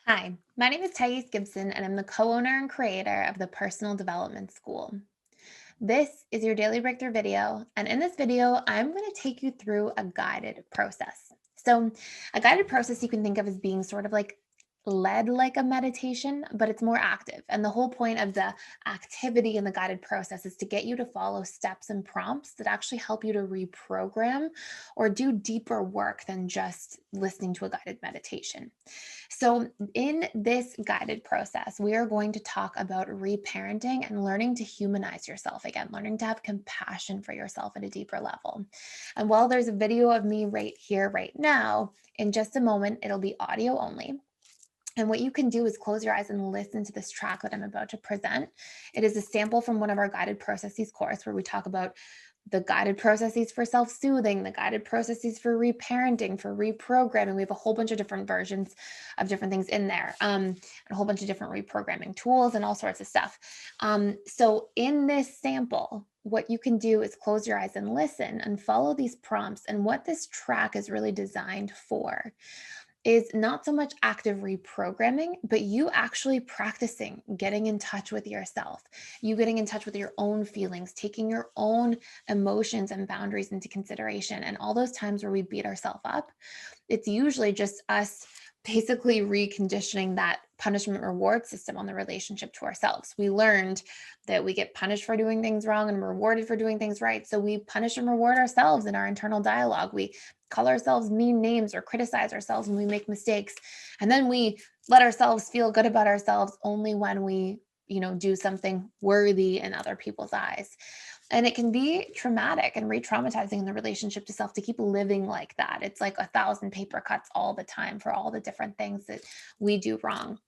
Hi, my name is Gibson, and I'm the co owner and creator of the Personal Development School. This is your daily breakthrough video, and in this video, I'm going to take you through a guided process. So, a guided process you can think of as being sort of like led like a meditation, but it's more active. And the whole point of the activity in the guided process is to get you to follow steps and prompts that actually help you to reprogram or do deeper work than just listening to a guided meditation. So, in this guided process, we are going to talk about reparenting and learning to humanize yourself again, learning to have compassion for yourself at a deeper level. And while there's a video of me right here, right now, in just a moment, it'll be audio only. And what you can do is close your eyes and listen to this track that I'm about to present. It is a sample from one of our guided processes course where we talk about the guided processes for self-soothing, the guided processes for reparenting, for reprogramming. We have a whole bunch of different versions of different things in there, and a whole bunch of different reprogramming tools and all sorts of stuff. So in this sample, what you can do is close your eyes and listen and follow these prompts. And what this track is really designed for is not so much active reprogramming, but you actually practicing getting in touch with yourself, you getting in touch with your own feelings, taking your own emotions and boundaries into consideration. And all those times where we beat ourselves up, it's usually just us basically reconditioning that punishment reward system on the relationship to ourselves. We learned that we get punished for doing things wrong and rewarded for doing things right. So we punish and reward ourselves in our internal dialogue. We call ourselves mean names or criticize ourselves when we make mistakes. And then we let ourselves feel good about ourselves only when we, do something worthy in other people's eyes. And it can be traumatic and re-traumatizing in the relationship to self to keep living like that. It's like a thousand paper cuts all the time for all the different things that we do wrong.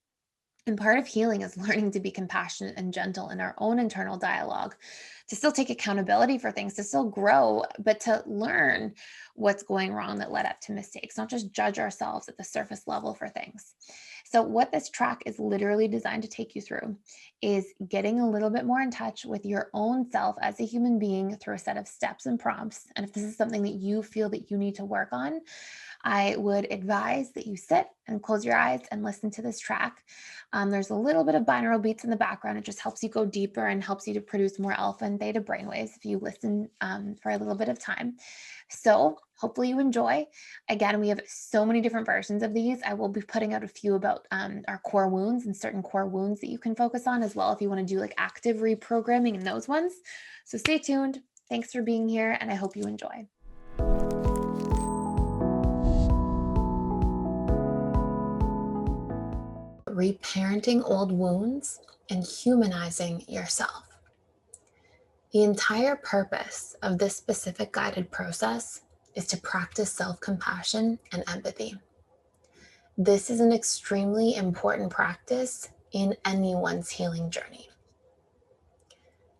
And part of healing is learning to be compassionate and gentle in our own internal dialogue, to still take accountability for things, to still grow, but to learn what's going wrong that led up to mistakes, not just judge ourselves at the surface level for things. So, what this track is literally designed to take you through is getting a little bit more in touch with your own self as a human being through a set of steps and prompts. And if this is something that you feel that you need to work on, I would advise that you sit and close your eyes and listen to this track. There's a little bit of binaural beats in the background. It just helps you go deeper and helps you to produce more alpha and theta brainwaves if you listen for a little bit of time. So hopefully you enjoy. Again, we have so many different versions of these. I will be putting out a few about our core wounds and certain core wounds that you can focus on as well if you want to do like active reprogramming in those ones. So stay tuned. Thanks for being here, and I hope you enjoy. Reparenting old wounds and humanizing yourself. The entire purpose of this specific guided process is to practice self-compassion and empathy. This is an extremely important practice in anyone's healing journey.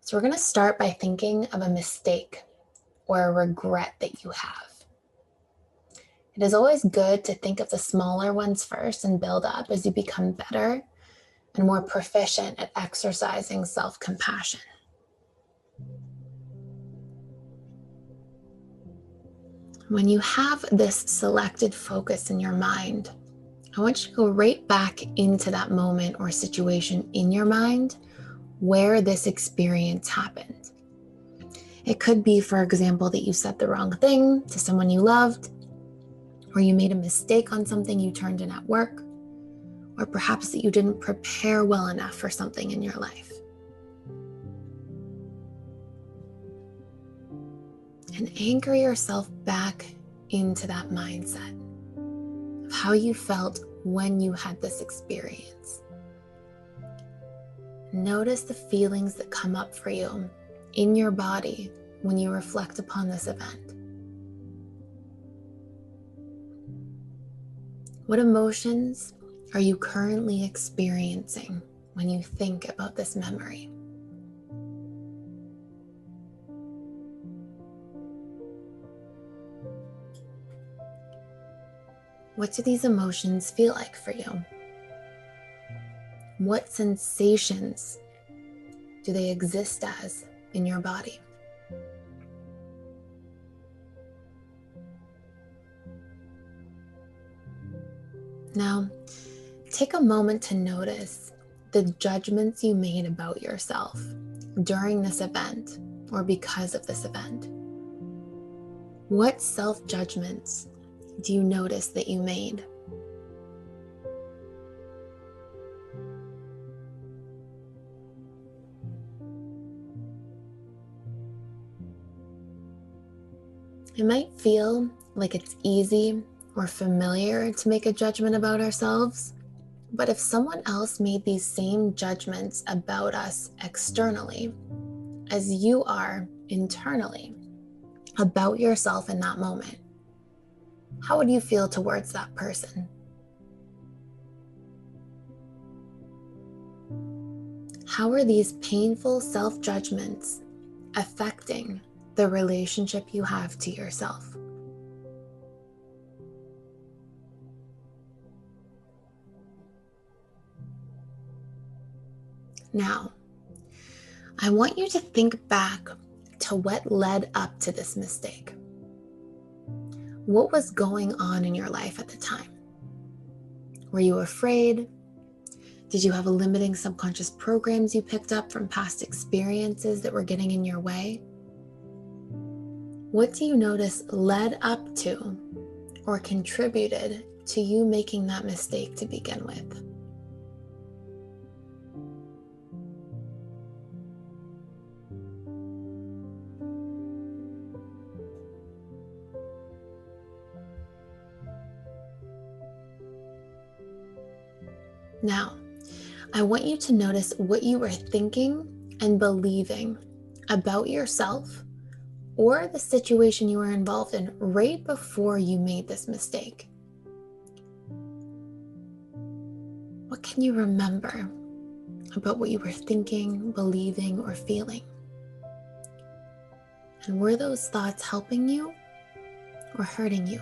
So we're going to start by thinking of a mistake or a regret that you have. It is always good to think of the smaller ones first and build up as you become better and more proficient at exercising self-compassion. When you have this selected focus in your mind, I want you to go right back into that moment or situation in your mind where this experience happened. It could be, for example, that you said the wrong thing to someone you loved, or you made a mistake on something you turned in at work, or perhaps that you didn't prepare well enough for something in your life. And anchor yourself back into that mindset of how you felt when you had this experience. Notice the feelings that come up for you in your body when you reflect upon this event. What emotions are you currently experiencing when you think about this memory? What do these emotions feel like for you? What sensations do they exist as in your body? Now, Take a moment to notice the judgments you made about yourself during this event or because of this event. What self-judgments do you notice that you made? It might feel like it's easy or familiar to make a judgment about ourselves, but if someone else made these same judgments about us externally, as you are internally, about yourself in that moment, how would you feel towards that person? How are these painful self-judgments affecting the relationship you have to yourself? Now, I want you to think back to what led up to this mistake. What was going on in your life at the time? Were you afraid? Did you have limiting subconscious programs you picked up from past experiences that were getting in your way? What do you notice led up to or contributed to you making that mistake to begin with? Now, I want you to notice what you were thinking and believing about yourself or the situation you were involved in right before you made this mistake. What can you remember about what you were thinking, believing, or feeling? And were those thoughts helping you or hurting you?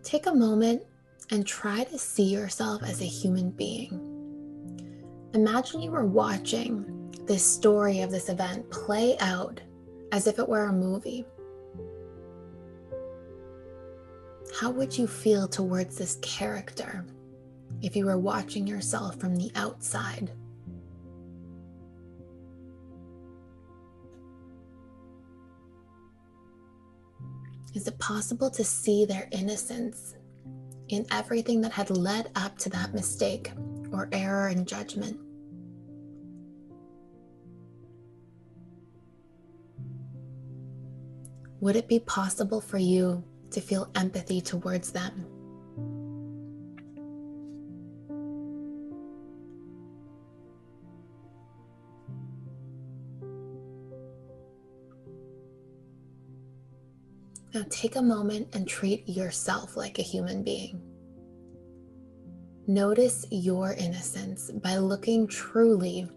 Take a moment and try to see yourself as a human being. Imagine you were watching this story of this event play out as if it were a movie. How would you feel towards this character if you were watching yourself from the outside? Is it possible to see their innocence in everything that had led up to that mistake or error in judgment? Would it be possible for you to feel empathy towards them? Now take a moment and treat yourself like a human being. Notice your innocence by looking truly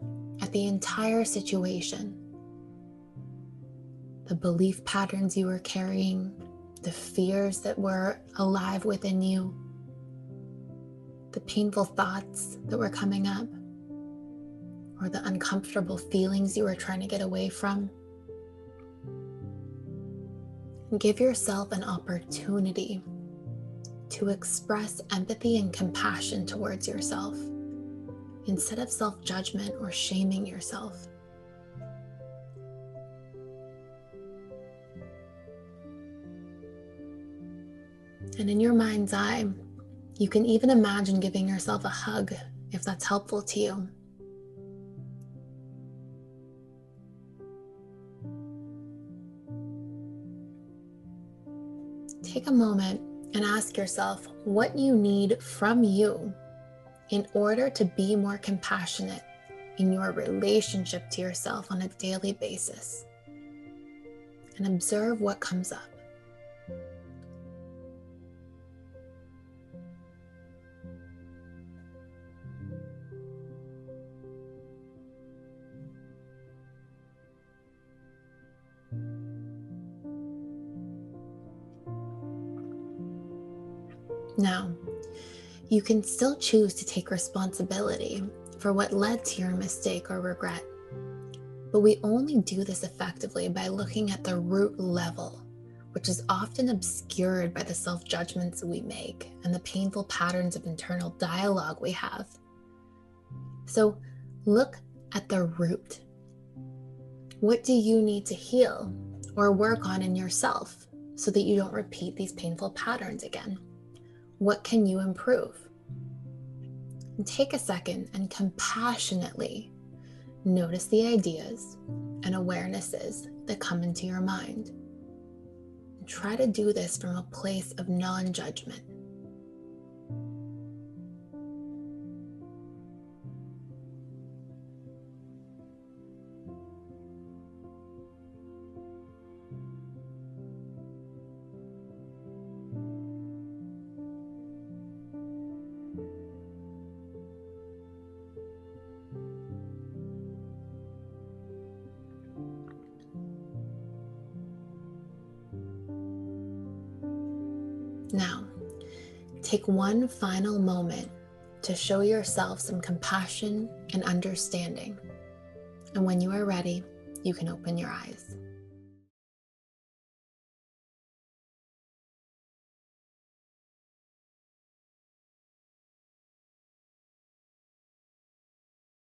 at the entire situation. The belief patterns you were carrying, the fears that were alive within you, the painful thoughts that were coming up, or the uncomfortable feelings you were trying to get away from. Give yourself an opportunity to express empathy and compassion towards yourself instead of self-judgment or shaming yourself. And in your mind's eye, you can even imagine giving yourself a hug if that's helpful to you. Take a moment and ask yourself what you need from you in order to be more compassionate in your relationship to yourself on a daily basis. And observe what comes up. Now, you can still choose to take responsibility for what led to your mistake or regret. But we only do this effectively by looking at the root level, which is often obscured by the self-judgments we make and the painful patterns of internal dialogue we have. So look at the root. What do you need to heal or work on in yourself so that you don't repeat these painful patterns again? What can you improve? And take a second and compassionately notice the ideas and awarenesses that come into your mind. And try to do this from a place of non-judgment. Now, take one final moment to show yourself some compassion and understanding. And when you are ready, you can open your eyes.